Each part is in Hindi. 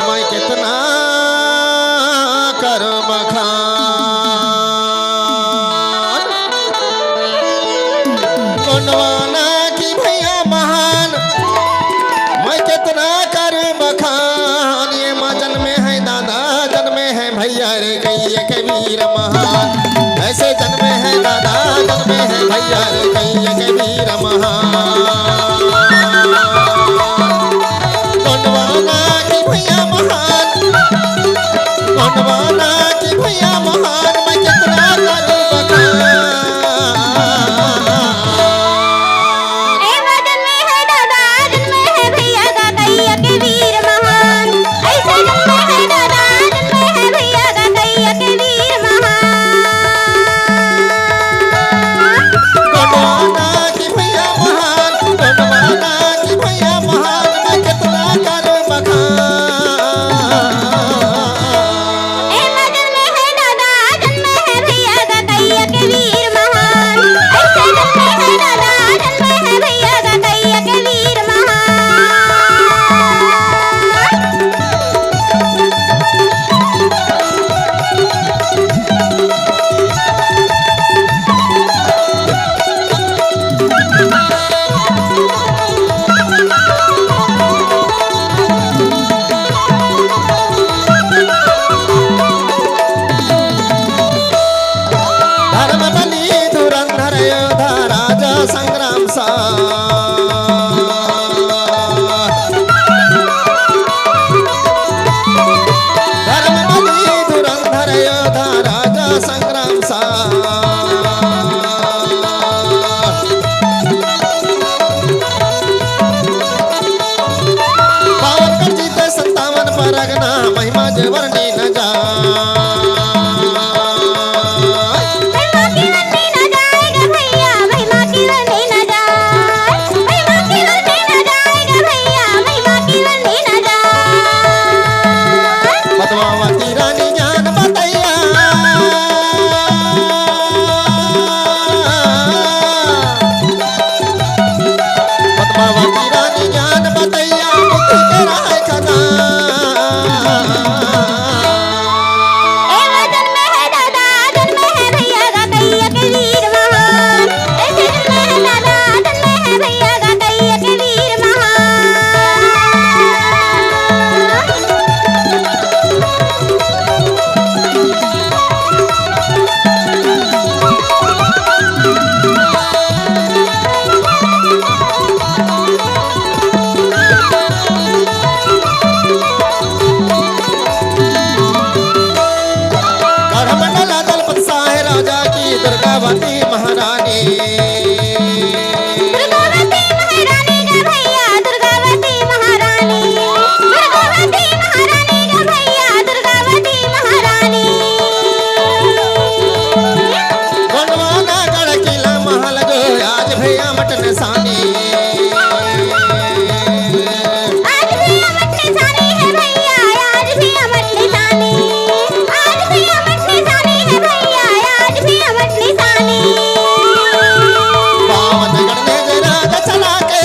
मैं कितना कर बखान गोंडवाना की भैया महान। मैं कितना कर बखान ये माँ जन्मे है दादा जन्मे है भैया रे कहिए कबीर महान। ऐसे जन्मे है दादा जन्मे है भैया रे कहिए कबीर महान। गोंडवाना की भैया महान गोंडवाना की भैया महान। मैं कितना करूं बखान जन्मे है दादा जन्मे है भैया का कहिए कबीर महान। ऐसे जन्मे है दादा जन्मे है भैया का कहिए कबीर महान। गोंडवाना की भैया महान गोंडवाना की भैया महान। मैं कितना करूं बखान जन्मे है दादा जन्मे है भैया का कहिए कबीर महान। ऐसे जन्मे है दादा जन्मे है भैया का कहिए कबीर महान। धर्म बलि धुरंधर योधा राजा संग्राम सा। धर्म बलि धुरंधर योधा राजा संग्राम सा। पावन कर जीते 57 पर अगना महिमा जे वर्णी न जा। महिमा की वर्णी न जाएगा भैया महिमा की वर्णी न जाए। महिमा की वर्णी न जाएगा भैया महिमा की वर्णी न जाए। पद्मावती रानी ज्ञान बतैया पद्मावती रानी ज्ञान बतैया बुद्धि के राह जन्मे है दादा जन्मे है भैया का कहिए कबीर महान। ऐसे जन्मे है दादा जन्मे है भैया का कहिए कबीर महान। गढ़मंडला दलपत साहे राजा की दुर्गावती महारानी। दुर्गावती महारानी का भैया दुर्गावती महारानी। दुर्गावती महारानी का भैया दुर्गावती महारानी। गोंडवाना गढ़ किला महल जो आज भैया मट निशानी। आज भी अमर निशानी है भैया आज भी अमर निशानी। आज भी अमर निशानी है भैया आज भी अमर निशानी। पावन गढ़ में राज चला के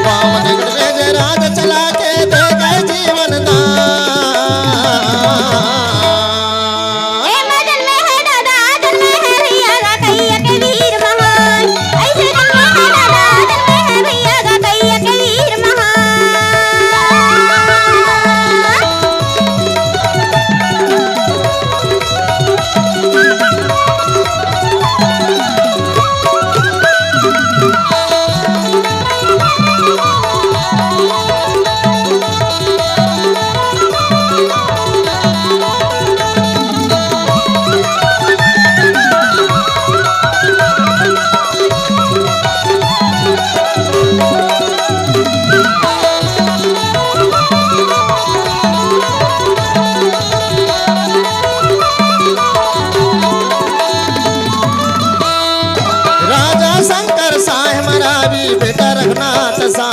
पावन गढ़ में राज चला के दे गए जीवन दान। जन्मे है दादा जन्मे है भैया का कहिए कबीर महान। ऐसे जन्मे है दादा जन्मे है भैया का कहिए कबीर राजा शंकर साहे मरावी बेटा रघुनाथ सा।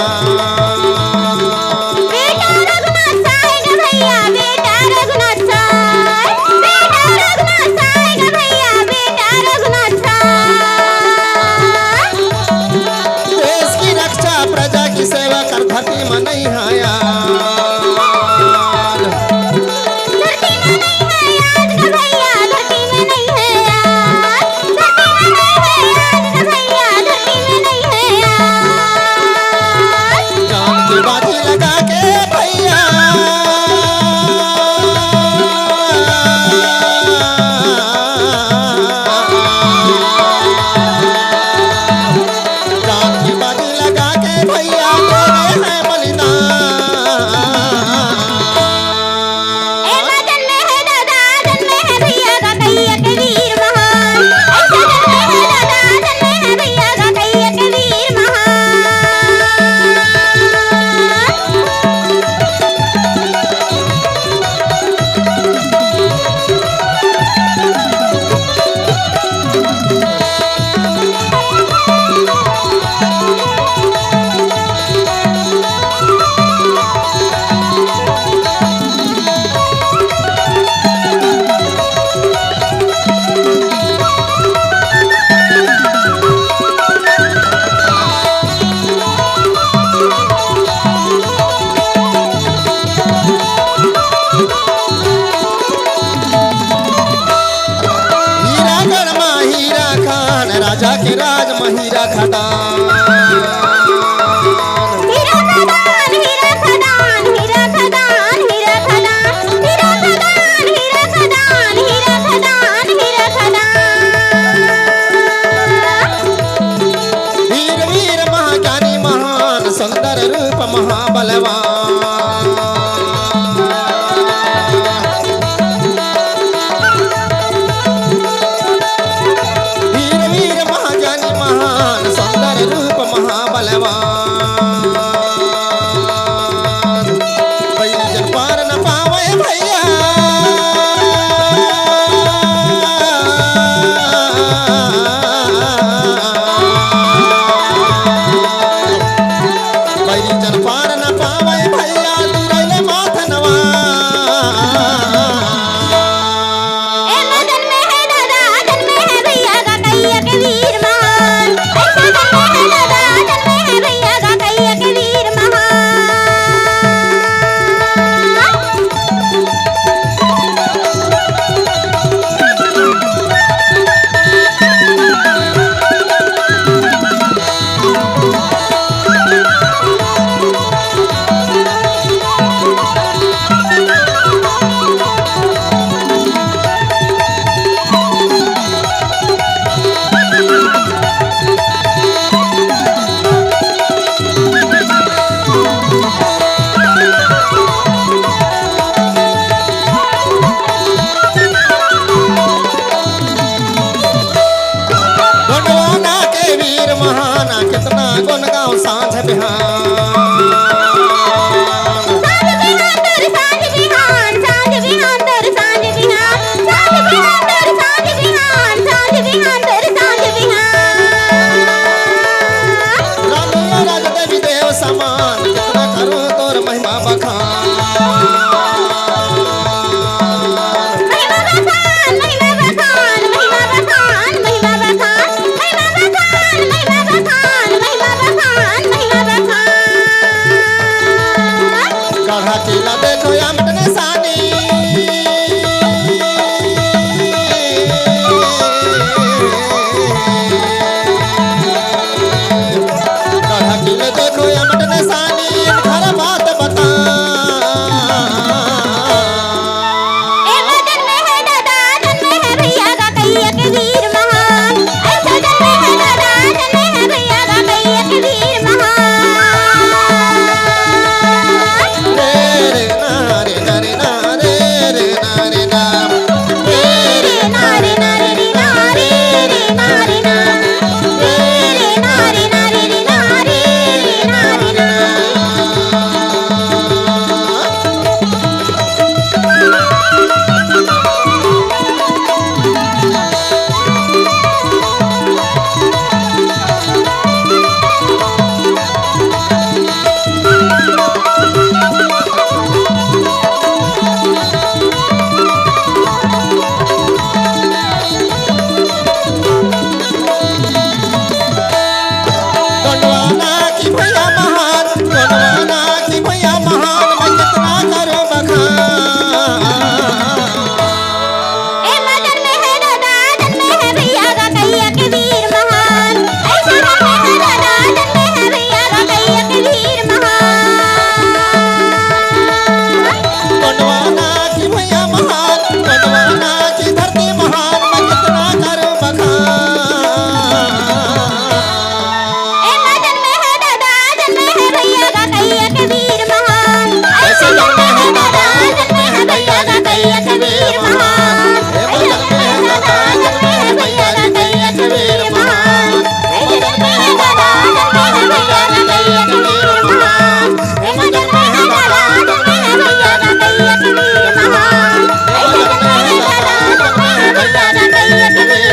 बेटा रघुनाथ साहेब भैया बेटा रघुनाथ साहेब। बेटा रघुनाथ साहेब भैया बेटा रघुनाथ महान राजा के राज महिरा खदान हीरा खदान हीरा खदान हीरा खदान हीरा खदान हीरा खदान हीरा खदान हीरा खदान हीरा खदान वीर वीर महाज्ञानी महान सुंदर रूप महाबलवान वीर वीर महाज्ञानी महान सुंदर रूप महाबलवान पहली जन पार न पावे भैया पहली जन पार न पावे भैया दुरैले माथ नवा ए मगन में है दादा जन में है भैया का कैया के वीर महान ऐसे जन में है दादा जन में है भैया का कैया के वीर महान गोंडवाना के वीर महाना कितना गुण गाँव सांझ बिहान सांझ बिहान तर सांझ बिहान सांझ बिहान तर सांझ बिहान सांझ बिहान तर सांझ बिहान सांझ बिहान तर सांझ बिहान रानिया राज देवी देव समान कितना करो तोर महिमा बखान महिमा बखान महिमा बखान महिमा बखान महिमा बखान महिमा बखान महिमा बखान महिमा बखान महिमा बखान गढ़ा किला देखो अमट निशानी गढ़ा किला देखो अमट निशानी हर बात बता ए मगन में है दादा जन में है भैया का कैया के वीर महान ऐसे जन में है दादा जन में है भैया का कैया के वीर महान रे रे नारे नारे नारे रे नारे नाम रे नारे नारे रे नारे रे नारे ना रे नारे नारे रे नारे रे नारे ना गोंडवाना की भैया महान गोंडवाना की भैया महान मैं कितना करूं बखान ए मगन में है दादा जन में है भैया का कैया के वीर महान ऐसे जन में है दादा जन में है भैया का कैया के वीर महान गोंडवाना की भैया महान गोंडवाना की धरती महान मैं कितना करूं बखान ए मगन में है दादा जन में है भैया का कैया के वीर महान ऐसे जन में है दादा जन में है भैया का कैया के वीर महान ऐसे जन में है दादा जन में है भैया का कैया के वीर महान ऐसे जन में है दादा जन में है भैया का कैया के वीर महान ऐसे जन में है दादा जन में है भैया का कैया के वीर महान ऐसे जन में है दादा जन में है भैया का कैया के वीर